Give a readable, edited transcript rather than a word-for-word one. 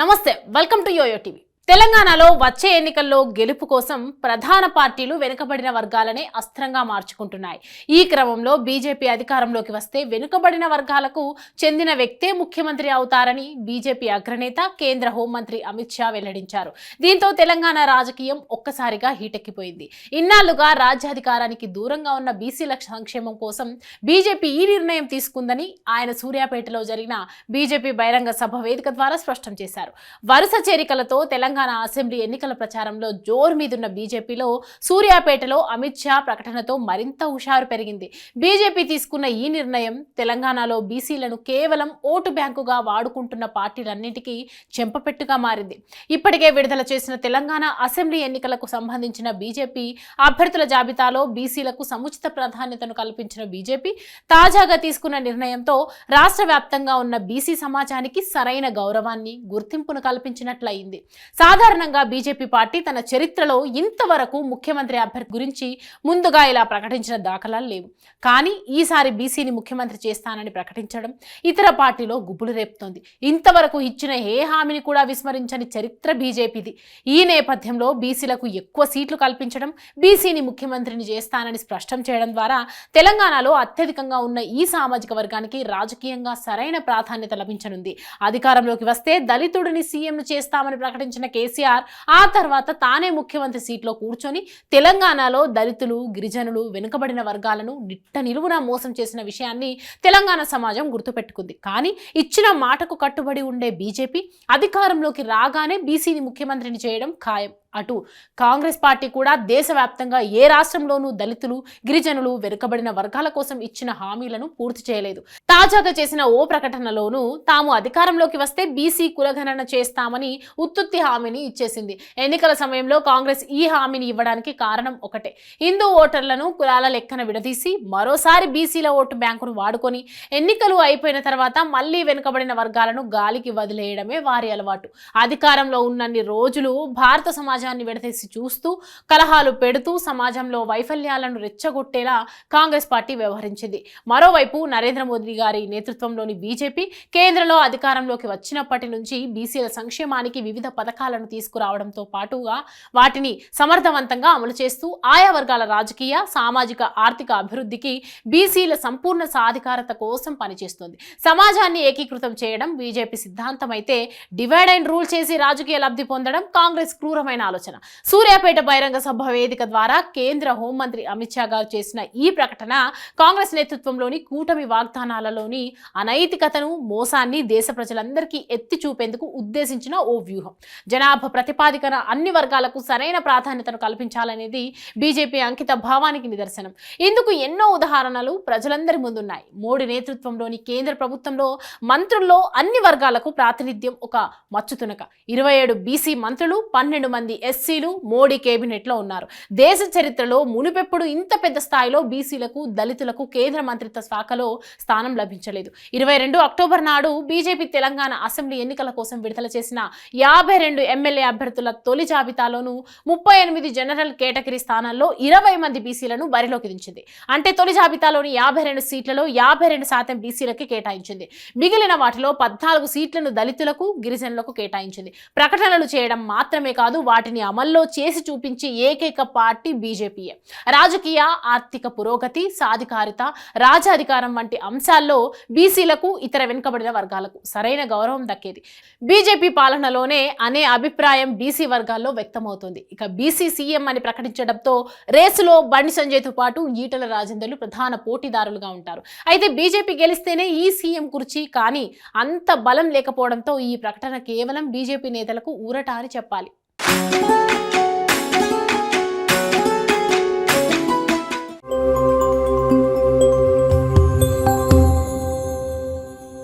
నమస్తే, welcome to yo-yo TV. తెలంగాణలో వచ్చే ఎన్నికల్లో గెలుపు కోసం ప్రధాన పార్టీలు వెనుకబడిన వర్గాలనే అస్త్రంగా మార్చుకుంటున్నాయి. ఈ క్రమంలో బీజేపీ అధికారంలోకి వస్తే వెనుకబడిన వర్గాలకు చెందిన వ్యక్తే ముఖ్యమంత్రి అవుతారని బీజేపీ అగ్రనేత కేంద్ర హోంమంత్రి అమిత్ షా వెల్లడించారు. దీంతో తెలంగాణ రాజకీయం ఒక్కసారిగా హీటెక్కిపోయింది. ఇన్నాళ్లుగా రాజ్యాధికారానికి దూరంగా ఉన్న బీసీల సంక్షేమం కోసం బీజేపీ ఈ నిర్ణయం తీసుకుందని ఆయన సూర్యాపేటలో జరిగిన బీజేపీ బహిరంగ సభ వేదిక ద్వారా స్పష్టం చేశారు. వరుస చేరికలతో తెలంగాణ అసెంబ్లీ ఎన్నికల ప్రచారంలో జోరు మీదున్న బీజేపీలో సూర్యాపేటలో అమిత్ షా ప్రకటనతో మరింత హుషారు పెరిగింది. బీజేపీ తీసుకున్న ఈ నిర్ణయం తెలంగాణలో బీసీలను కేవలం ఓటు బ్యాంకుగా వాడుకుంటున్న పార్టీలన్నింటికీ చెంపపెట్టుగా మారింది. ఇప్పటికే విడుదల చేసిన తెలంగాణ అసెంబ్లీ ఎన్నికలకు సంబంధించిన బీజేపీ అభ్యర్థుల జాబితాలో బీసీలకు సముచిత ప్రాధాన్యతను కల్పించిన బీజేపీ తాజాగా తీసుకున్న నిర్ణయంతో రాష్ట్ర వ్యాప్తంగా ఉన్న బీసీ సమాజానికి సరైన గౌరవాన్ని, గుర్తింపును కల్పించినట్లయింది. సాధారణంగా బీజేపీ పార్టీ తన చరిత్రలో ఇంతవరకు ముఖ్యమంత్రి అభ్యర్థి గురించి ముందుగా ఇలా ప్రకటించిన దాఖలాలు లేవు. కానీ ఈసారి బీసీని ముఖ్యమంత్రి చేస్తానని ప్రకటించడం ఇతర పార్టీలో గుబులు రేపుతోంది. ఇంతవరకు ఇచ్చిన ఏ హామీని కూడా విస్మరించని చరిత్ర బీజేపీది. ఈ నేపథ్యంలో బీసీలకు ఎక్కువ సీట్లు కల్పించడం, బీసీని ముఖ్యమంత్రిని చేస్తానని స్పష్టం చేయడం ద్వారా తెలంగాణలో అత్యధికంగా ఉన్న ఈ సామాజిక వర్గానికి రాజకీయంగా సరైన ప్రాధాన్యత లభించనుంది. అధికారంలోకి వస్తే దళితుడిని సీఎంను చేస్తామని ప్రకటించిన కేసీఆర్ ఆ తర్వాత తానే ముఖ్యమంత్రి సీట్లో కూర్చొని తెలంగాణలో దళితులు, గిరిజనులు, వెనుకబడిన వర్గాలను నిట్ట నిలువున మోసం చేసిన విషయాన్ని తెలంగాణ సమాజం గుర్తుపెట్టుకుంది. కానీ ఇచ్చిన మాటకు కట్టుబడి ఉండే బీజేపీ అధికారంలోకి రాగానే బీసీని ముఖ్యమంత్రిని చేయడం ఖాయం. అటు కాంగ్రెస్ పార్టీ కూడా దేశవ్యాప్తంగా ఏ రాష్ట్రంలోనూ దళితులు, గిరిజనులు, వెనుకబడిన వర్గాల కోసం ఇచ్చిన హామీలను పూర్తి చేయలేదు. తాజాగా చేసిన ఓ ప్రకటనలోనూ తాము అధికారంలోకి వస్తే బీసీ కులగణన చేస్తామని ఉత్తుత్తి హామీని ఇచ్చేసింది. ఎన్నికల సమయంలో కాంగ్రెస్ ఈ హామీని ఇవ్వడానికి కారణం ఒకటే, హిందూ ఓటర్లను కులాల లెక్కన విడదీసి మరోసారి బీసీల ఓటు బ్యాంకును వాడుకొని ఎన్నికలు అయిపోయిన తర్వాత మళ్లీ వెనుకబడిన వర్గాలను గాలికి వదిలేయడమే వారి అలవాటు. అధికారంలో ఉన్నన్ని రోజులు భారత సమాజాన్ని విడదీసి చూస్తూ, కలహాలు పెడుతూ సమాజంలో వైఫల్యాలను రెచ్చగొట్టేలా కాంగ్రెస్ పార్టీ వ్యవహరించింది. మరోవైపు నరేంద్ర మోదీ గారి నేతృత్వంలోని బీజేపీ కేంద్రంలో అధికారంలోకి వచ్చినప్పటి నుంచి బీసీల సంక్షేమానికి వివిధ పథకాలను తీసుకురావడంతో పాటుగా వాటిని సమర్థవంతంగా అమలు చేస్తూ ఆయా వర్గాల రాజకీయ, సామాజిక, ఆర్థిక అభివృద్ధికి, బీసీల సంపూర్ణ సాధికారత కోసం పనిచేస్తుంది. సమాజాన్ని ఏకీకృతం చేయడం బీజేపీ సిద్ధాంతం అయితే, డివైడ్ అండ్ రూల్ చేసి రాజకీయ లబ్ధి పొందడం కాంగ్రెస్ క్రూరమైన ఆలోచన. సూర్యాపేట బహిరంగ సభ వేదిక ద్వారా కేంద్ర హోంమంత్రి అమిత్ షా గారు చేసిన ఈ ప్రకటన కాంగ్రెస్ నేతృత్వంలోని కూటమి వాగ్దానాలలోని అనైతికతను, మోసాన్ని దేశ ప్రజలందరికీ ఎత్తి చూపేందుకు ఉద్దేశించిన ఓ వ్యూహం. జనాభా ప్రతిపాదికన అన్ని వర్గాలకు సరైన ప్రాధాన్యతను కల్పించాలనేది బీజేపీ అంకిత భావానికి నిదర్శనం. ఇందుకు ఎన్నో ఉదాహరణలు ప్రజలందరి ముందున్నాయి. మోడీ నేతృత్వంలోని కేంద్ర ప్రభుత్వంలో మంత్రుల్లో అన్ని వర్గాలకు ప్రాతినిధ్యం ఒక మచ్చుతునక. 27 బీసీ మంత్రులు, 12 మంది ఎస్సీలు మోడీ కేబినెట్లో ఉన్నారు. దేశ చరిత్రలో మునుపెప్పుడు ఇంత పెద్ద స్థాయిలో బీసీలకు, దళితులకు కేంద్ర మంత్రిత్వ శాఖలో స్థానం లభించలేదు. 22 అక్టోబర్ నాడు బీజేపీ తెలంగాణ అసెంబ్లీ ఎన్నికల కోసం విడుదల చేసిన 52 ఎమ్మెల్యే అభ్యర్థుల తొలి జాబితాలోనూ 38 జనరల్ కేటగిరీ స్థానాల్లో 20 మంది బీసీలను బరిలోకి దించింది. అంటే తొలి జాబితాలోని 52 సీట్లలో 52% బీసీలకి కేటాయించింది. మిగిలిన వాటిలో 14 సీట్లను దళితులకు, గిరిజనులకు కేటాయించింది. ప్రకటనలు చేయడం మాత్రమే కాదు, వాటిని అమల్లో చేసి చూపించే ఏకైక పార్టీ బీజేపీయే. రాజకీయ, ఆర్థిక పురోగతి, సాధికారిత, రాజాధికారం వంటి అంశాల్లో బీసీలకు, ఇతర వెనుకబడిన వర్గాలకు సరైన గౌరవం దక్కేది బీజేపీ పాలనలోనే అనే అభిప్రాయం బీసీ వర్గాల్లో వ్యక్తమవుతుంది. ఇక బీసీ సీఎం అని ప్రకటించడంతో రేసులో బండి సంజయ్తో పాటు ఈటల రాజేందర్లు ప్రధాన పోటీదారులుగా ఉంటారు. అయితే బీజేపీ గెలిస్తేనే ఈ సీఎం కుర్చీ, కానీ అంత బలం లేకపోవడంతో ఈ ప్రకటన కేవలం బీజేపీ నేతలకు ఊరట అని చెప్పాలి.